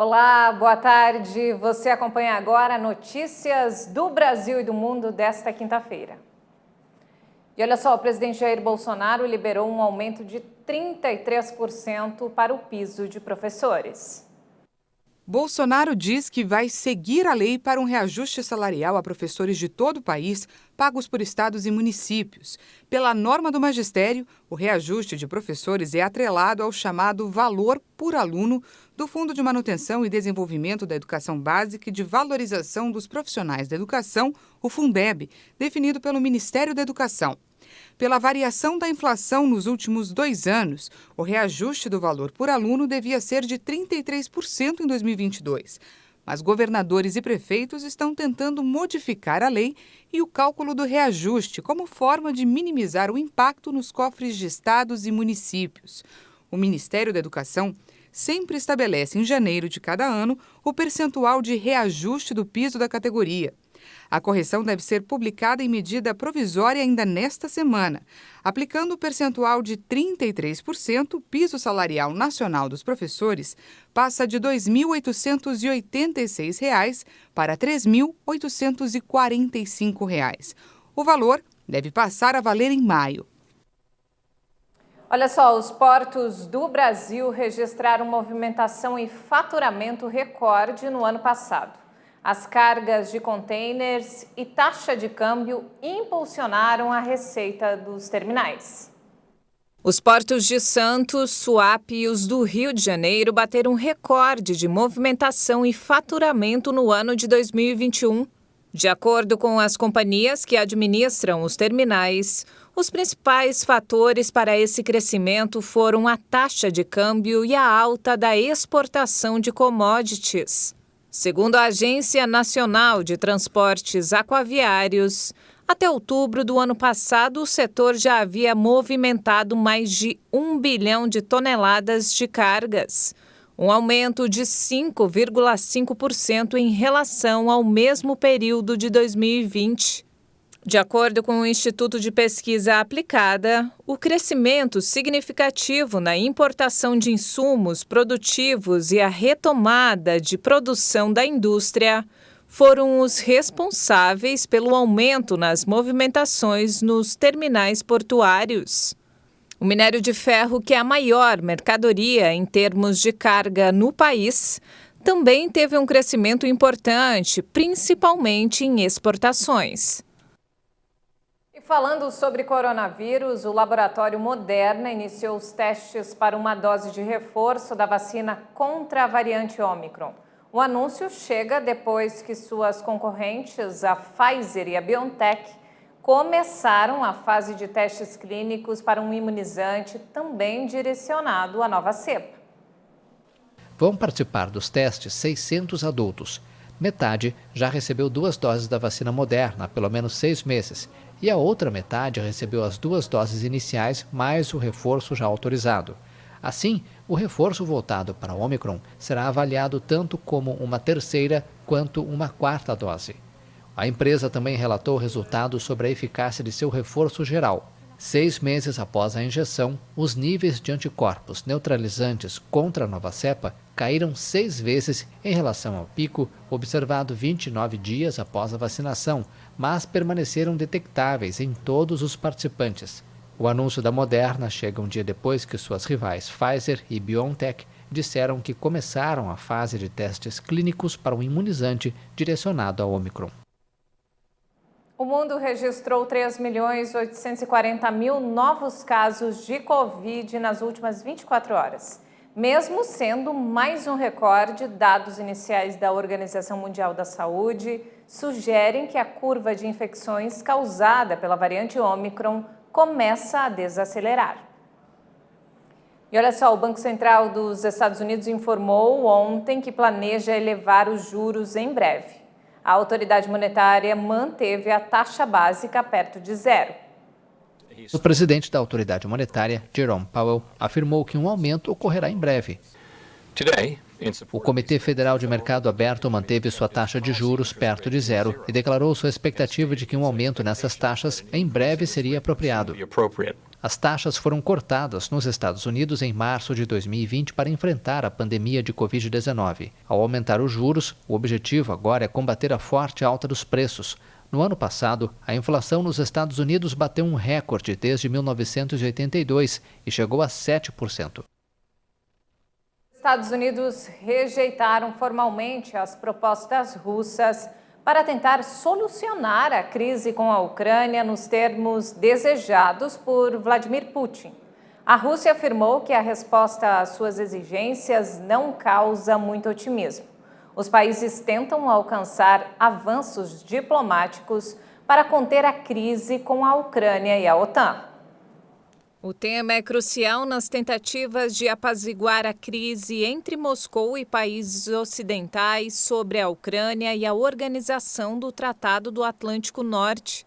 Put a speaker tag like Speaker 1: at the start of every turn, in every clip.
Speaker 1: Olá, boa tarde. Você acompanha agora notícias do Brasil e do mundo desta quinta-feira. E olha só, o presidente Jair Bolsonaro liberou um aumento de 33% para o piso de professores.
Speaker 2: Bolsonaro diz que vai seguir a lei para um reajuste salarial a professores de todo o país, pagos por estados e municípios. Pela norma do magistério, o reajuste de professores é atrelado ao chamado valor por aluno do Fundo de Manutenção e Desenvolvimento da Educação Básica e de Valorização dos Profissionais da Educação, o Fundeb, definido pelo Ministério da Educação. Pela variação da inflação nos últimos 2 anos, o reajuste do valor por aluno devia ser de 33% em 2022. Mas governadores e prefeitos estão tentando modificar a lei e o cálculo do reajuste como forma de minimizar o impacto nos cofres de estados e municípios. O Ministério da Educação sempre estabelece em janeiro de cada ano o percentual de reajuste do piso da categoria. A correção deve ser publicada em medida provisória ainda nesta semana. Aplicando o percentual de 33%, o piso salarial nacional dos professores passa de R$ 2.886 para R$ 3.845. O valor deve passar a valer em maio.
Speaker 1: Olha só, os portos do Brasil registraram movimentação e faturamento recorde no ano passado. As cargas de contêineres e taxa de câmbio impulsionaram a receita dos terminais. Os portos de Santos, Suape e os do Rio de Janeiro bateram recorde de movimentação e faturamento no ano de 2021. De acordo com as companhias que administram os terminais, os principais fatores para esse crescimento foram a taxa de câmbio e a alta da exportação de commodities. Segundo a Agência Nacional de Transportes Aquaviários, até outubro do ano passado, o setor já havia movimentado mais de 1 bilhão de toneladas de cargas, um aumento de 5,5% em relação ao mesmo período de 2020. De acordo com o Instituto de Pesquisa Aplicada, o crescimento significativo na importação de insumos produtivos e a retomada de produção da indústria foram os responsáveis pelo aumento nas movimentações nos terminais portuários. O minério de ferro, que é a maior mercadoria em termos de carga no país, também teve um crescimento importante, principalmente em exportações. Falando sobre coronavírus, o laboratório Moderna iniciou os testes para uma dose de reforço da vacina contra a variante Ômicron. O anúncio chega depois que suas concorrentes, a Pfizer e a BioNTech, começaram a fase de testes clínicos para um imunizante também direcionado à nova cepa.
Speaker 3: Vão participar dos testes 600 adultos. Metade já recebeu 2 doses da vacina Moderna há pelo menos 6 meses. E a outra metade recebeu as 2 doses iniciais mais o reforço já autorizado. Assim, o reforço voltado para o Ômicron será avaliado tanto como uma terceira quanto uma 4ª dose. A empresa também relatou resultados sobre a eficácia de seu reforço geral. 6 meses após a injeção, os níveis de anticorpos neutralizantes contra a nova cepa caíram 6 vezes em relação ao pico observado 29 dias após a vacinação, mas permaneceram detectáveis em todos os participantes. O anúncio da Moderna chega um dia depois que suas rivais Pfizer e BioNTech disseram que começaram a fase de testes clínicos para um imunizante direcionado ao Ômicron.
Speaker 1: O mundo registrou 3.840.000 novos casos de Covid nas últimas 24 horas. Mesmo sendo mais um recorde, dados iniciais da Organização Mundial da Saúde sugerem que a curva de infecções causada pela variante Ômicron começa a desacelerar. E olha só, o Banco Central dos Estados Unidos informou ontem que planeja elevar os juros em breve. A autoridade monetária manteve a taxa básica perto de zero.
Speaker 3: O presidente da autoridade monetária, Jerome Powell, afirmou que um aumento ocorrerá em breve. O Comitê Federal de Mercado Aberto manteve sua taxa de juros perto de zero e declarou sua expectativa de que um aumento nessas taxas em breve seria apropriado. As taxas foram cortadas nos Estados Unidos em março de 2020 para enfrentar a pandemia de Covid-19. Ao aumentar os juros, o objetivo agora é combater a forte alta dos preços. No ano passado, a inflação nos Estados Unidos bateu um recorde desde 1982 e chegou a 7%.
Speaker 1: Os Estados Unidos rejeitaram formalmente as propostas russas para tentar solucionar a crise com a Ucrânia nos termos desejados por Vladimir Putin. A Rússia afirmou que a resposta às suas exigências não causa muito otimismo. Os países tentam alcançar avanços diplomáticos para conter a crise com a Ucrânia e a OTAN. O tema é crucial nas tentativas de apaziguar a crise entre Moscou e países ocidentais sobre a Ucrânia e a organização do Tratado do Atlântico Norte.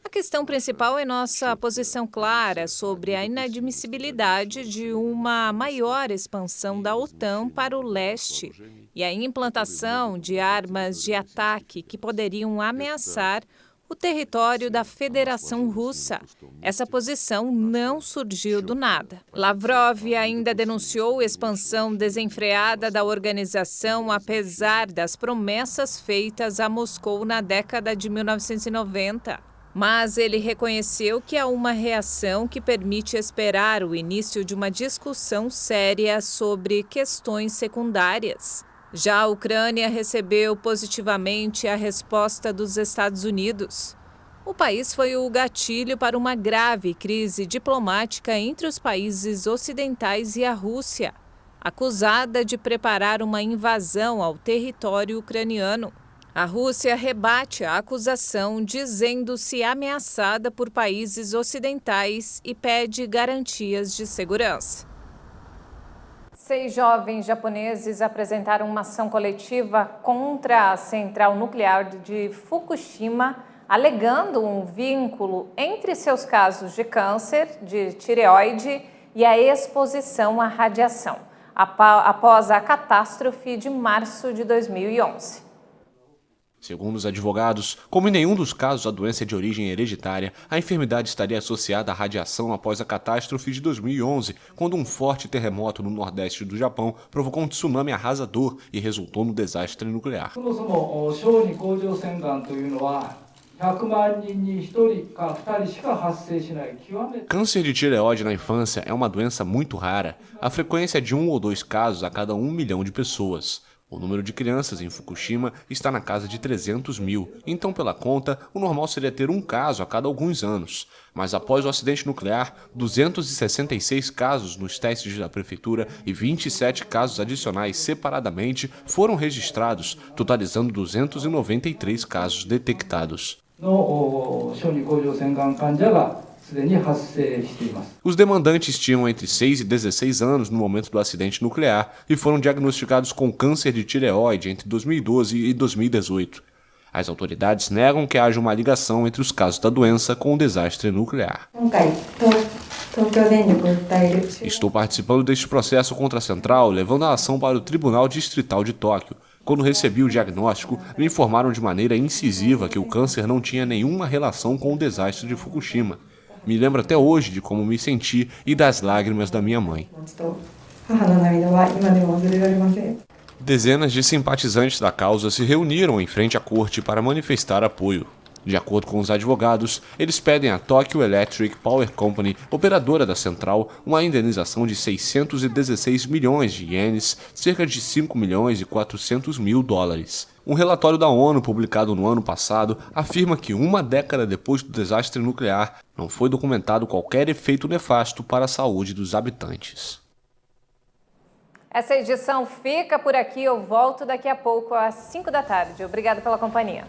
Speaker 1: A questão principal é nossa posição clara sobre a inadmissibilidade de uma maior expansão da OTAN para o leste e a implantação de armas de ataque que poderiam ameaçar o território da Federação Russa. Essa posição não surgiu do nada. Lavrov ainda denunciou expansão desenfreada da organização, apesar das promessas feitas a Moscou na década de 1990. Mas ele reconheceu que há uma reação que permite esperar o início de uma discussão séria sobre questões secundárias. Já a Ucrânia recebeu positivamente a resposta dos Estados Unidos. O país foi o gatilho para uma grave crise diplomática entre os países ocidentais e a Rússia, acusada de preparar uma invasão ao território ucraniano. A Rússia rebate a acusação, dizendo-se ameaçada por países ocidentais e pede garantias de segurança. 6 jovens japoneses apresentaram uma ação coletiva contra a central nuclear de Fukushima, alegando um vínculo entre seus casos de câncer de tireoide e a exposição à radiação, após a catástrofe de março de 2011.
Speaker 4: Segundo os advogados, como em nenhum dos casos a doença é de origem hereditária, a enfermidade estaria associada à radiação após a catástrofe de 2011, quando um forte terremoto no nordeste do Japão provocou um tsunami arrasador e resultou no desastre nuclear. Câncer de tireoide na infância é uma doença muito rara. A frequência é de 1 ou 2 casos a cada 1 milhão de pessoas. O número de crianças em Fukushima está na casa de 300 mil, então pela conta, o normal seria ter um caso a cada alguns anos. Mas após o acidente nuclear, 266 casos nos testes da prefeitura e 27 casos adicionais separadamente foram registrados, totalizando 293 casos detectados. Os demandantes tinham entre 6 e 16 anos no momento do acidente nuclear e foram diagnosticados com câncer de tireoide entre 2012 e 2018. As autoridades negam que haja uma ligação entre os casos da doença com o desastre nuclear. Estou participando deste processo contra a central, levando a ação para o Tribunal Distrital de Tóquio. Quando recebi o diagnóstico, me informaram de maneira incisiva que o câncer não tinha nenhuma relação com o desastre de Fukushima. Me lembro até hoje de como me senti e das lágrimas da minha mãe. Dezenas de simpatizantes da causa se reuniram em frente à corte para manifestar apoio. De acordo com os advogados, eles pedem à Tokyo Electric Power Company, operadora da central, uma indenização de 616 milhões de ienes, cerca de 5 milhões e 400 mil dólares. Um relatório da ONU publicado no ano passado afirma que 1 década depois do desastre nuclear, não foi documentado qualquer efeito nefasto para a saúde dos habitantes.
Speaker 1: Essa edição fica por aqui, eu volto daqui a pouco às 5 da tarde. Obrigada pela companhia.